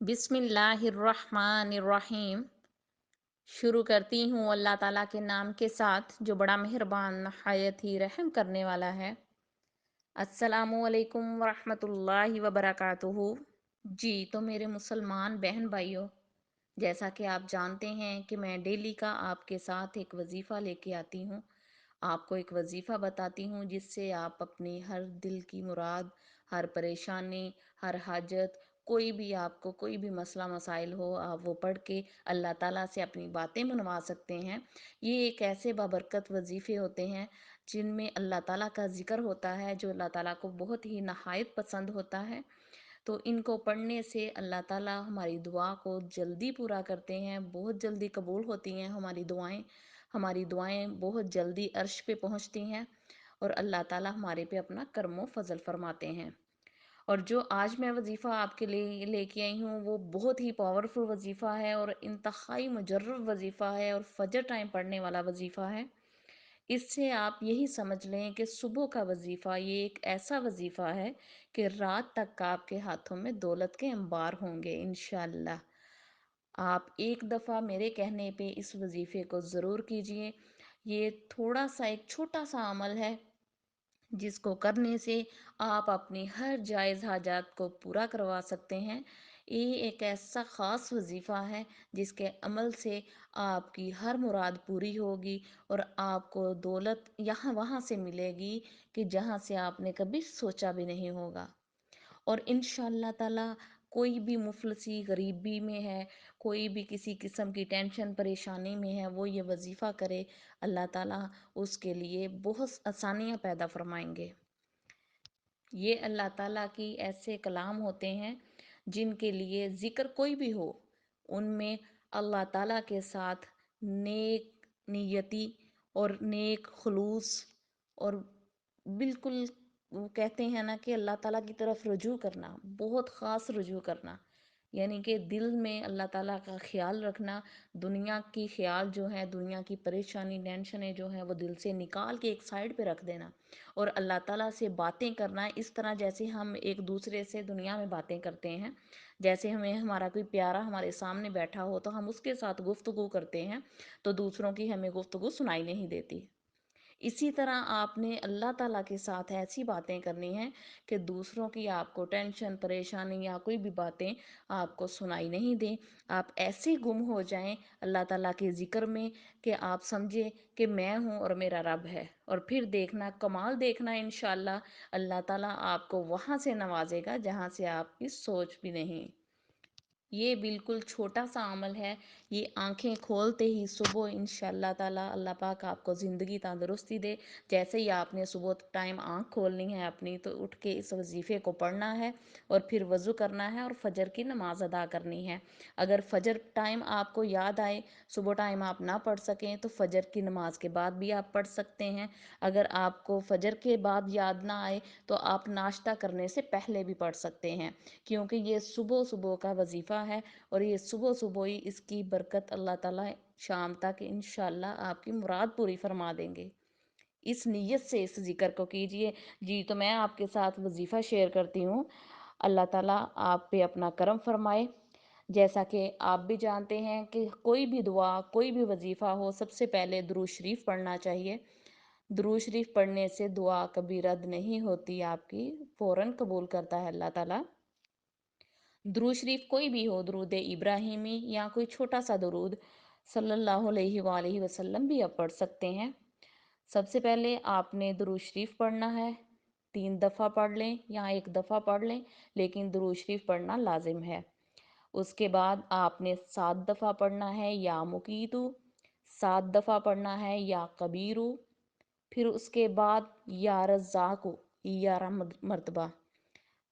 बिस्मिल्लाहिर्रहमानिर्रहीम। शुरू करती हूँ अल्लाह ताला के नाम के साथ जो बड़ा मेहरबान नहायत ही रहम करने वाला है। अस्सलामु अलैकुम वरहमतुल्लाहि वबरकातुहू। जी तो मेरे मुसलमान बहन भाइयों, जैसा कि आप जानते हैं कि मैं डेली का आपके साथ एक वजीफ़ा लेके आती हूँ। आपको एक वजीफ़ा बताती हूँ जिससे आप अपनी हर दिल की मुराद, हर परेशानी, हर हाजत, कोई भी आपको कोई भी मसला मसाइल हो, आप वो पढ़ के अल्लाह ताला से अपनी बातें मनवा सकते हैं। ये एक ऐसे बाबरकत वजीफ़े होते हैं जिनमें अल्लाह ताला का ज़िक्र होता है, जो अल्लाह ताला को बहुत ही नहायत पसंद होता है। तो इनको पढ़ने से अल्लाह ताला हमारी दुआ को जल्दी पूरा करते हैं, बहुत जल्दी कबूल होती हैं हमारी दुआएं बहुत जल्दी अर्श पे पहुंचती हैं और अल्लाह ताला हमारे पे अपना करमो फजल फरमाते हैं। और जो आज मैं वजीफ़ा आपके लिए लेके आई हूँ वो बहुत ही पावरफुल वजीफ़ा है और इंतहाई मुजर्रब वजीफ़ा है और फजर टाइम पढ़ने वाला वजीफ़ा है। इससे आप यही समझ लें कि सुबह का वजीफ़ा ये एक ऐसा वजीफ़ा है कि रात तक का आपके हाथों में दौलत के अंबार होंगे इंशाअल्लाह। आप एक दफ़ा मेरे कहने पे इस वजीफ़े को ज़रूर कीजिए। ये थोड़ा सा एक छोटा सा अमल है जिसको करने से आप अपनी हर जायज़ हाजात को पूरा करवा सकते हैं। ये एक ऐसा ख़ास वजीफ़ा है जिसके अमल से आपकी हर मुराद पूरी होगी और आपको दौलत यहाँ वहाँ से मिलेगी कि जहाँ से आपने कभी सोचा भी नहीं होगा। और इंशाअल्लाह ताला कोई भी मुफलसी गरीबी में है, कोई भी किसी किस्म की टेंशन परेशानी में है, वो ये वजीफ़ा करे, अल्लाह ताला उसके लिए बहुत आसानियाँ पैदा फरमाएंगे। ये अल्लाह ताला की ऐसे कलाम होते हैं जिनके लिए ज़िक्र कोई भी हो, उनमें अल्लाह ताला के साथ नेक नियति और नेक खुलूस और बिल्कुल वो कहते हैं ना कि अल्लाह ताला की तरफ रुजू करना, बहुत ख़ास रुजू करना, यानी कि दिल में अल्लाह ताला का ख्याल रखना। दुनिया की ख्याल जो है, दुनिया की परेशानी टेंशनें जो हैं वो दिल से निकाल के एक साइड पे रख देना और अल्लाह ताला से बातें करना इस तरह जैसे हम एक दूसरे से दुनिया में बातें करते हैं। जैसे हमें हमारा कोई प्यारा हमारे सामने बैठा हो तो हम उसके साथ गुफ्तगू करते हैं, तो दूसरों की हमें गुफ्तगू सुनाई नहीं देती। इसी तरह आपने अल्लाह ताला के साथ ऐसी बातें करनी हैं कि दूसरों की आपको टेंशन परेशानी या कोई भी बातें आपको सुनाई नहीं दें। आप ऐसे गुम हो जाएं अल्लाह ताला के ज़िक्र में कि आप समझे कि मैं हूँ और मेरा रब है। और फिर देखना कमाल देखना इंशाल्लाह अल्लाह ताला आपको वहाँ से नवाजेगा जहाँ से आपकी सोच भी नहीं। ये बिल्कुल छोटा सा अमल है। ये आंखें खोलते ही सुबह इंशाल्लाह ताला अल्लाह पाक आपको ज़िंदगी तंदुरुस्ती दे। जैसे ही आपने सुबह टाइम आंख खोलनी है अपनी, तो उठ के इस वजीफ़े को पढ़ना है और फिर वज़ू करना है और फजर की नमाज अदा करनी है। अगर फजर टाइम आपको याद आए, सुबह टाइम आप ना पढ़ सकें, तो फजर की नमाज के बाद भी आप पढ़ सकते हैं। अगर आपको फजर के बाद याद ना आए तो आप नाश्ता करने से पहले भी पढ़ सकते हैं, क्योंकि ये सुबह सुबह का वजीफ़ा है और ये सुबह सुबह ही इसकी बरकत अल्लाह ताला शाम तक इंशाल्लाह आपकी मुराद पूरी फरमा देंगे। इस नीयत से इस जिक्र को कीजिए। जी तो मैं आपके साथ वजीफ़ा शेयर करती हूँ। अल्लाह ताला आप पे अपना करम फरमाए। जैसा कि आप भी जानते हैं कि कोई भी दुआ कोई भी वजीफ़ा हो, सबसे पहले दुरूद शरीफ पढ़ना चाहिए। दुरूद शरीफ पढ़ने से दुआ कभी रद्द नहीं होती, आपकी फ़ौरन कबूल करता है अल्लाह ताला। दुरूद शरीफ कोई भी हो, दुरूद इब्राहिमी या कोई छोटा सा दुरूद सल्लल्लाहु अलैहि वसल्लम भी आप पढ़ सकते हैं। सबसे पहले आपने दुरूद शरीफ पढ़ना है। 3 दफ़ा पढ़ लें या एक दफ़ा पढ़ लें, लेकिन दुरूद शरीफ पढ़ना लाजिम है। उसके बाद आपने 7 दफ़ा पढ़ना है या मुकीतु, 7 दफ़ा पढ़ना है या कबीरू, फिर उसके बाद या रज़ाकु 11 मरतबा।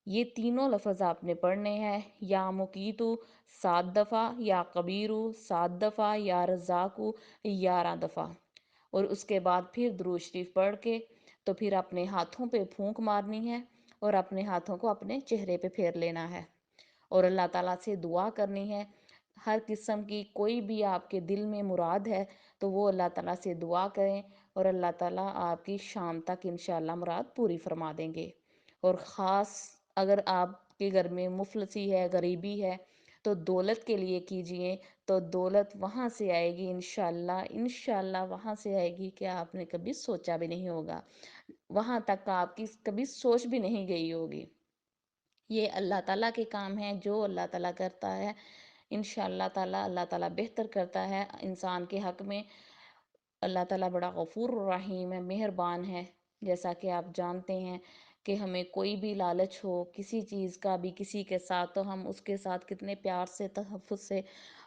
ये तीनों लफ्ज़ आपने पढ़ने हैं। या मुकीतु 7 दफ़ा, या कबीरू 7 दफ़ा, या रज़ाकू 11 दफ़ा। और उसके बाद फिर दुरूद शरीफ पढ़ के तो फिर अपने हाथों पे फूंक मारनी है और अपने हाथों को अपने चेहरे पे फेर लेना है और अल्लाह ताला से दुआ करनी है। हर किस्म की कोई भी आपके दिल में मुराद है तो वो अल्लाह ताला से दुआ करें और अल्लाह ताला आपकी शाम तक इंशाल्लाह मुराद पूरी फरमा देंगे। और ख़ास अगर आपके घर में मुफलसी है, गरीबी है, تو دولت کے لیے کیجئے تو دولت وہاں سے آئے گی انشاءاللہ، انشاءاللہ وہاں سے آئے گی کہ آپ نے کبھی سوچا بھی نہیں ہوگا، وہاں تک آپ کی کبھی سوچ بھی نہیں گئی ہوگی۔ یہ اللہ تعالیٰ کے کام ہیں، جو اللہ تعالیٰ کرتا ہے انشاءاللہ تعالیٰ اللہ تعالیٰ بہتر کرتا ہے انسان کے حق میں۔ اللہ تعالیٰ بڑا غفور الرحیم ہے، مہربان ہے۔ جیسا کہ آپ جانتے ہیں کہ ہمیں کوئی بھی لالچ ہو کسی چیز کا بھی کسی کے ساتھ، تو ہم اس کے ساتھ کتنے پیار سے، تحفظ سے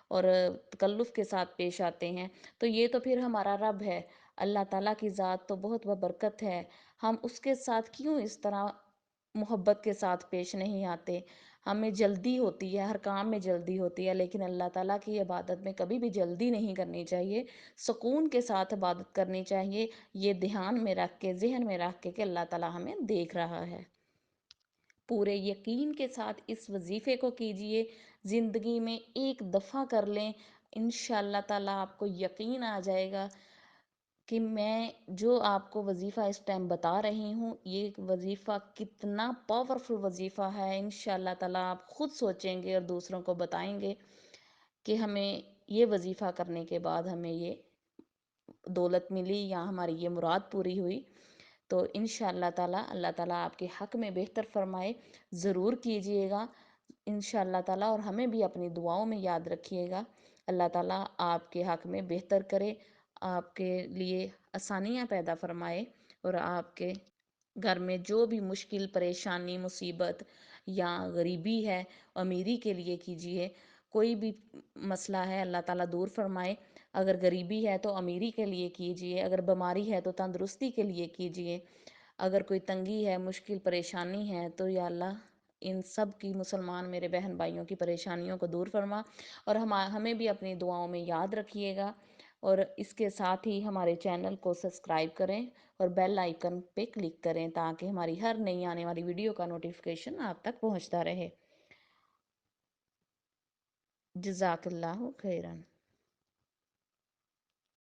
اور تکلف کے ساتھ پیش آتے ہیں۔ تو یہ تو پھر ہمارا رب ہے، اللہ تعالیٰ کی ذات تو بہت ببرکت ہے، ہم اس کے ساتھ کیوں اس طرح محبت کے ساتھ پیش نہیں آتے؟ ہمیں جلدی ہوتی ہے، ہر کام میں جلدی ہوتی ہے، لیکن اللہ تعالیٰ کی عبادت میں کبھی بھی جلدی نہیں کرنی چاہیے، سکون کے ساتھ عبادت کرنی چاہیے، یہ دھیان میں رکھ کے، ذہن میں رکھ کے کہ اللہ تعالیٰ ہمیں دیکھ رہا ہے۔ پورے یقین کے ساتھ اس وظیفے کو کیجئے، زندگی میں ایک دفعہ کر لیں، انشاءاللہ تعالیٰ آپ کو یقین آ جائے گا کہ میں جو آپ کو وظیفہ اس ٹائم بتا رہی ہوں، یہ وظیفہ کتنا پاورفل وظیفہ ہے، انشاءاللہ تعالیٰ آپ خود سوچیں گے اور دوسروں کو بتائیں گے کہ ہمیں یہ وظیفہ کرنے کے بعد ہمیں یہ دولت ملی یا ہماری یہ مراد پوری ہوئی۔ تو انشاءاللہ تعالیٰ اللہ تعالیٰ آپ کے حق میں بہتر فرمائے، ضرور کیجئے گا انشاءاللہ تعالیٰ، اور ہمیں بھی اپنی دعاؤں میں یاد رکھیے گا۔ اللہ تعالیٰ آپ کے حق میں بہتر کرے، آپ کے لیے آسانیاں پیدا فرمائے، اور آپ کے گھر میں جو بھی مشکل، پریشانی، مصیبت یا غریبی ہے، امیری کے لیے کیجئے، کوئی بھی مسئلہ ہے اللہ تعالیٰ دور فرمائے۔ اگر غریبی ہے تو امیری کے لیے کیجئے، اگر بیماری ہے تو تندرستی کے لیے کیجئے، اگر کوئی تنگی ہے، مشکل پریشانی ہے تو یا اللہ ان سب کی، مسلمان میرے بہن بھائیوں کی پریشانیوں کو دور فرما، اور ہمیں بھی اپنی دعاؤں میں یاد رکھیے گا، اور اس کے ساتھ ہی ہمارے چینل کو سبسکرائب کریں اور بیل آئیکن پہ کلک کریں تاکہ ہماری ہر نئی آنے والی ویڈیو کا نوٹیفیکیشن آپ تک پہنچتا رہے۔ جزاک اللہ خیرن۔